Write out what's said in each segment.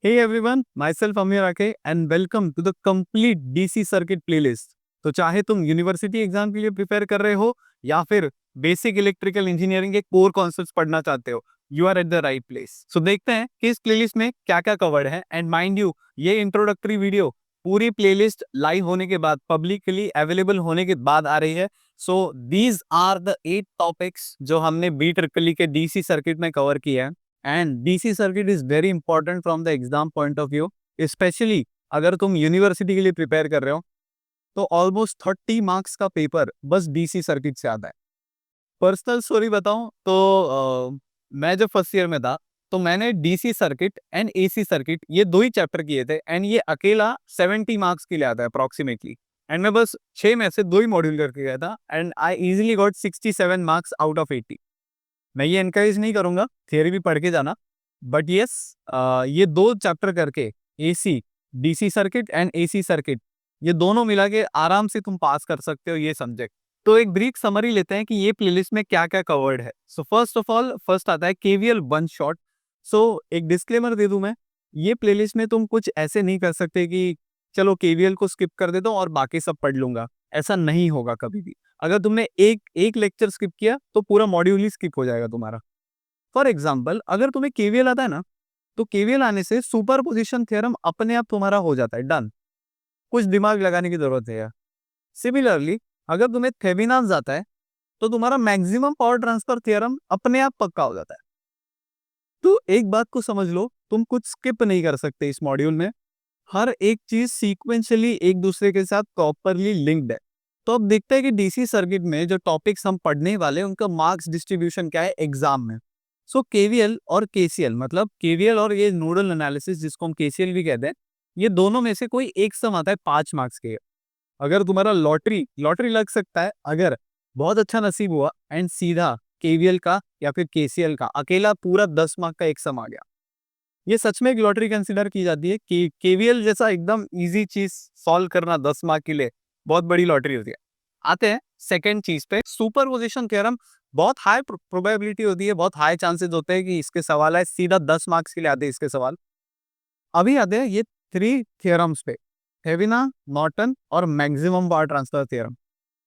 Hey everyone, myself Amir Ake and welcome to the complete DC circuit playlist। तो चाहे तुम university exam के लिए प्रिपेयर कर रहे हो या फिर बेसिक इलेक्ट्रिकल इंजीनियरिंग के कोर कॉन्सेप्ट्स पढ़ना चाहते हो, you are at the right place. So देखते हैं कि इस प्लेलिस्ट में क्या क्या कवर्ड है। एंड माइंड यू, ये इंट्रोडक्टरी वीडियो पूरी प्लेलिस्ट लाइव होने के बाद, पब्लिकली अवेलेबल होने के बाद आ रही है। So these are the 8 topics जो हमने बी ट्रिपल के डीसी सर्किट में कवर किया है। And DC circuit is very important from the exam point of view, specially अगर तुम यूनिवर्सिटी के लिए प्रिपेयर कर रहे हो तो ऑलमोस्ट 30 मार्क्स का पेपर बस डीसी सर्किट से आता है। पर्सनल स्टोरी बताऊं तो मैं जब फर्स्ट ईयर में था तो मैंने DC circuit and AC circuit ये दो ही चैप्टर किए थे। एंड ये अकेला 70 मार्क्स के लिए आता है अप्रोक्सीमेटली। एंड मैं बस 6 में से 2 ही मॉड्यूल करके गया था and I easily got 67 marks out of 80। मैं ये एनकरेज नहीं करूंगा, थियरी भी पढ़ के जाना, बट यस, ये 2 चैप्टर करके AC, DC circuit and AC circuit, ये दोनों मिला के आराम से तुम पास कर सकते हो ये सब्जेक्ट। तो एक ब्रीफ समरी लेते हैं कि ये प्लेलिस्ट में क्या क्या कवर्ड है। So first of all, first आता है केवीएल वन शॉट। सो एक डिस्क्लेमर दे दूं मैं, ये प्लेलिस्ट में तुम कुछ ऐसे नहीं कर सकते कि चलो केवीएल को स्किप कर देता हूं और बाकी सब पढ़ लूंगा। ऐसा नहीं होगा कभी भी। अगर तुमने एक लेक्चर स्किप किया तो पूरा मॉड्यूल ही स्किप हो जाएगा तुम्हारा। फॉर एग्जाम्पल, अगर तुम्हें केवीएल आता है ना, तो केवीएल आने से सुपरपोजिशन थ्योरम अपने आप तुम्हारा हो जाता है, डन। कुछ दिमाग लगाने की जरूरत है यार। सिमिलरली, अगर तुम्हें थेवेनिन्स आता है तो तुम्हारा मैक्सिमम पावर ट्रांसफर थ्योरम अपने आप पक्का हो जाता है। तो एक बात को समझ लो, तुम कुछ स्किप नहीं कर सकते इस मॉड्यूल में। हर एक चीज सीक्वेंशियली एक दूसरे के साथ प्रॉपरली लिंक्ड है। तो अब देखते हैं कि डीसी सर्किट में जो टॉपिक्स हम पढ़ने वाले हैं उनका मार्क्स डिस्ट्रीब्यूशन क्या है एग्जाम में। सो केवीएल और केसीएल, मतलब केवीएल और ये नोडल एनालिसिस जिसको हम केसीएल भी कहते हैं, ये दोनों में से कोई एक सम आता है 5 मार्क्स के। अगर तुम्हारा लॉटरी लग सकता है, अगर बहुत अच्छा नसीब हुआ एंड सीधा केवीएल का या फिर केसीएल का अकेला पूरा 10 मार्क का एक सम आ गया। ये सच में एक लॉटरी कंसिडर की जाती है कि केवीएल जैसा एकदम इजी चीज सॉल्व करना 10 मार्क के लिए बहुत बड़ी लॉटरी होती है। आते हैं सेकंड चीज पे, सुपरपोजिशन थ्योरम। बहुत हाई प्रोबेबिलिटी होती है, बहुत हाई चांसेस होते हैं कि इसके सवाल है, सीधा 10 मार्क्स के लिए आते हैं इसके सवाल। अभी आते हैं ये 3 थ्योरम्स पे, थेवेनिन, नॉर्टन और मैक्सिमम पावर ट्रांसफर थ्योरम।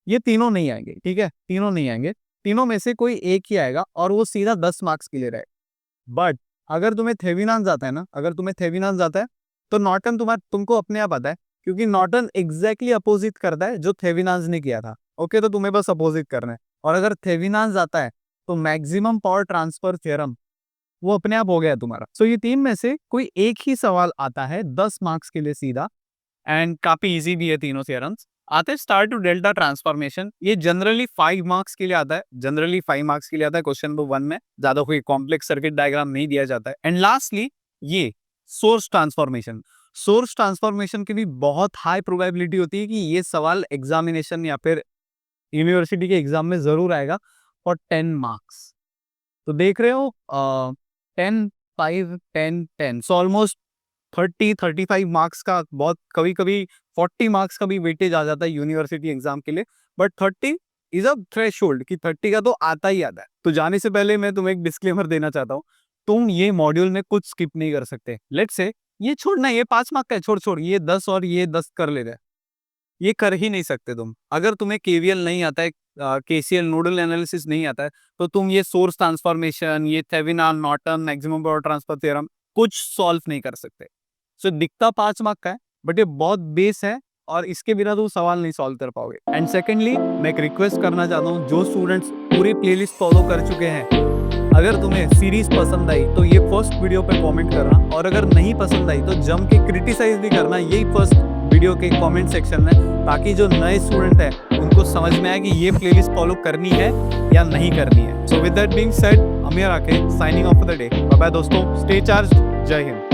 ये तीनों नहीं आएंगे, ठीक है, तीनों नहीं आएंगे। तीनों में से कोई एक ही आएगा और वो सीधा 10 मार्क्स के लिए रहेगा। बट अगर तुम्हें थेवेनिन्स आता है ना, अगर तुम्हें थेवेनिन्स आता है तो नॉर्टन तुमको अपने आप आता है, क्योंकि नॉर्टन एग्जैक्टली अपोजिट करता है जो थेवेनिन्स ने किया था। ओके, तो तुम्हें बस अपोजिट करना है। और अगर थेवेनिन्स आता है तो मैक्सिमम पावर ट्रांसफर थ्योरम वो अपने आप हो गया तुम्हारा। सो ये 3 में से कोई एक ही सवाल आता है 10 मार्क्स के लिए सीधा, एंड काफी इजी भी है तीनों थ्योरम्स। आते हैं स्टार टू डेल्टा ट्रांसफॉर्मेशन। ये जनरली 5 मार्क्स के लिए आता है, जनरली 5 मार्क्स के लिए आता है क्वेश्चन नंबर 1 में। ज्यादा कोई कॉम्प्लेक्स सर्किट डायग्राम नहीं दिया जाता है। एंड लास्टली ये सोर्स ट्रांसफॉर्मेशन। सोर्स ट्रांसफॉर्मेशन की भी बहुत हाई प्रोबेबिलिटी होती है कि ये सवाल एग्जामिनेशन या फिर यूनिवर्सिटी के एग्जाम में जरूर आएगा फॉर 10 मार्क्स। तो देख रहे हो 10, 5, 10, 10, सो ऑलमोस्ट 30-35 मार्क्स का, बहुत कभी कभी 40 मार्क्स का भी वेटेज आ जाता है यूनिवर्सिटी एग्जाम के लिए। बट 30 इज अ थ्रेशोल्ड कि 30 का तो आता ही आता है। तो जाने से पहले मैं तुम्हें एक डिस्क्लेमर देना चाहता हूँ, तुम ये मॉड्यूल में कुछ स्किप नहीं कर सकते। लेट्स से ये छोड़ना, ये 5 मार्क का है, छोड़ ये 10 और ये 10 कर ले रहे, ये कर ही नहीं सकते तुम। अगर तुम्हें केवीएल नहीं आता है, केसीएल नोडल एनालिसिस नहीं आता है, तो तुम ये सोर्स ट्रांसफॉर्मेशन, ये Thevenin, Norton, maximum power transfer theorem कुछ सॉल्व नहीं कर सकते। सो दिखता 5 मार्क का है, बट ये बहुत बेस है और इसके बिना तुम सवाल नहीं सॉल्व कर पाओगे। एंड सेकेंडली, मैं एक रिक्वेस्ट करना चाहता हूँ, जो स्टूडेंट्स पूरी प्लेलिस्ट फॉलो कर चुके हैं, अगर तुम्हें सीरीज पसंद आई तो ये फर्स्ट वीडियो पे कमेंट करना, और अगर नहीं पसंद आई तो जम के क्रिटिसाइज भी करना यही फर्स्ट वीडियो के कमेंट सेक्शन में, ताकि जो नए स्टूडेंट हैं उनको समझ में आए कि ये प्लेलिस्ट फॉलो करनी है या नहीं करनी है। So with that being said, Amir आके signing off for the day. Bye bye दोस्तों, स्टे चार्ज्ड, जय हिंद।